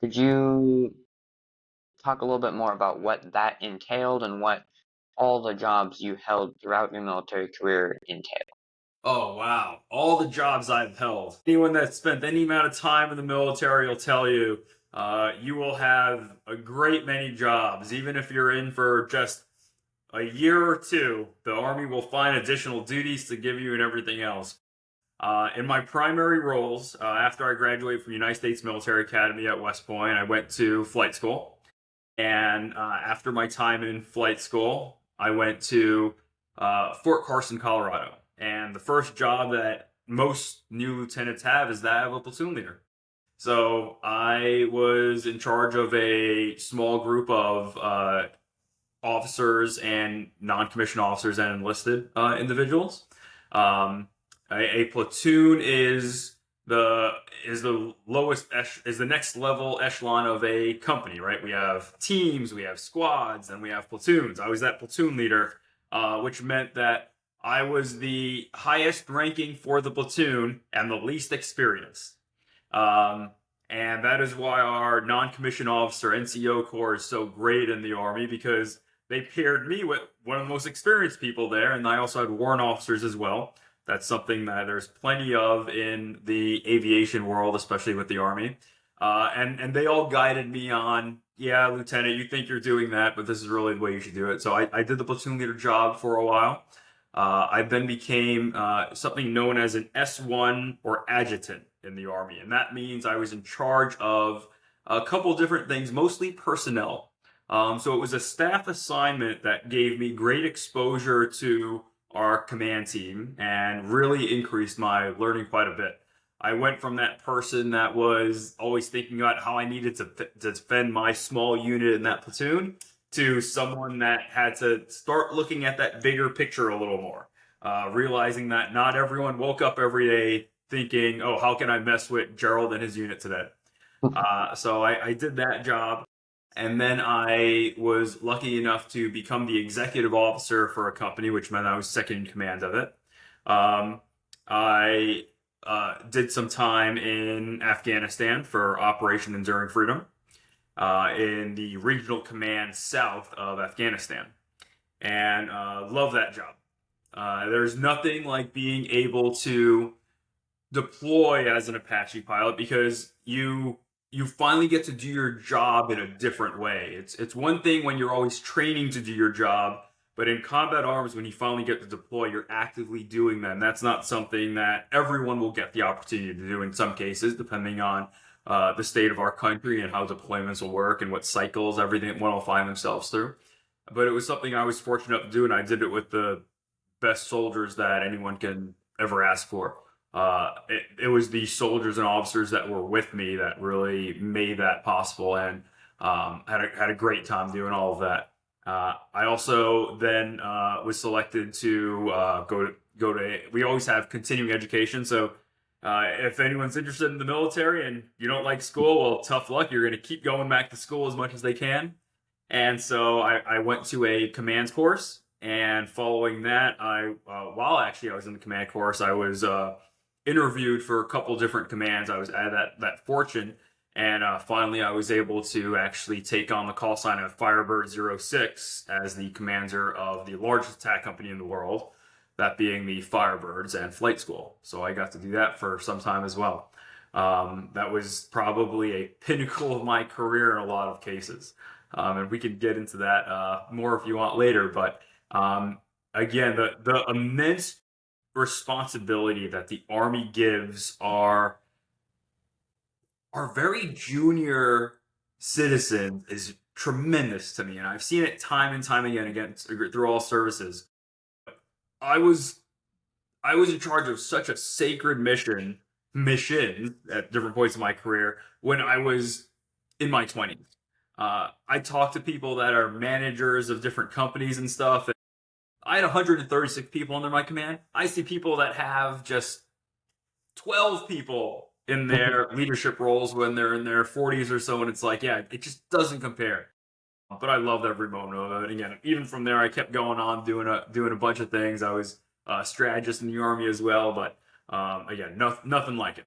Could you talk a little bit more about what that entailed and what all the jobs you held throughout your military career entailed? Oh, wow. All the jobs I've held. Anyone that's spent any amount of time in the military will tell you you will have a great many jobs. Even if you're in for just a year or two, the Army will find additional duties to give you and everything else. In my primary roles, after I graduated from United States Military Academy at West Point, I went to flight school. And after my time in flight school, I went to Fort Carson, Colorado. And the first job that most new lieutenants have is that of a platoon leader. So I was in charge of a small group of officers and non-commissioned officers and enlisted individuals. Um, a platoon the is the is the next level echelon of a company, right? We have teams, we have squads, and we have platoons. I was that platoon leader, which meant that I was the highest ranking for the platoon and the least experienced. Um, and that is why our non-commissioned officer NCO Corps is so great in the Army, because they paired me with one of the most experienced people there, and I also had warrant officers as well. That's something that there's plenty of in the aviation world, especially with the Army. And they all guided me on, yeah, Lieutenant, you think you're doing that, but this is really the way you should do it. So I did the platoon leader job for a while. I then became something known as an S1 or adjutant in the Army. And that means I was in charge of a couple different things, mostly personnel. So it was a staff assignment that gave me great exposure to our command team and really increased my learning quite a bit. I went from that person that was always thinking about how I needed to defend my small unit in that platoon to someone that had to start looking at that bigger picture a little more, realizing that not everyone woke up every day thinking, oh, how can I mess with Gerald and his unit today? So I did that job. And then I was lucky enough to become the executive officer for a company, which meant I was second in command of it. I did some time in Afghanistan for Operation Enduring Freedom in the regional command south of Afghanistan, and love that job. There's nothing like being able to deploy as an Apache pilot because you finally get to do your job in a different way. It's one thing when you're always training to do your job, but in combat arms, when you finally get to deploy, you're actively doing them. That's not something that everyone will get the opportunity to do in some cases, depending on the state of our country and how deployments will work and what cycles everything one will find themselves through. But it was something I was fortunate to do, and I did it with the best soldiers that anyone can ever ask for. It was the soldiers and officers that were with me that really made that possible, and had a great time doing all of that. I also then was selected to go to. We always have continuing education, so if anyone's interested in the military and you don't like school, well, tough luck. You're going to keep going back to school as much as they can. And so I went to a command course, and following that, while actually I was in the command course, I was interviewed for a couple different commands. I was at that fortune, and finally I was able to actually take on the call sign of Firebird Zero Six as the commander of the largest attack company in the world, that being the Firebirds and Flight School. So I got to do that for some time as well. That was probably a pinnacle of my career in a lot of cases. And we can get into that more if you want later. But again, the immense responsibility that the Army gives our very junior citizens is tremendous to me, and I've seen it time and time again through all services. I was I was in charge of such a sacred mission at different points in my career when I was in my 20s. I talk to people that are managers of different companies and stuff. And I had 136 people under my command. I see people that have just 12 people in their leadership roles when they're in their 40s or so, and it's like, yeah, it just doesn't compare. But I loved every moment of it. And again, even from there, I kept going on doing a bunch of things. I was a strategist in the Army as well, but again, nothing like it.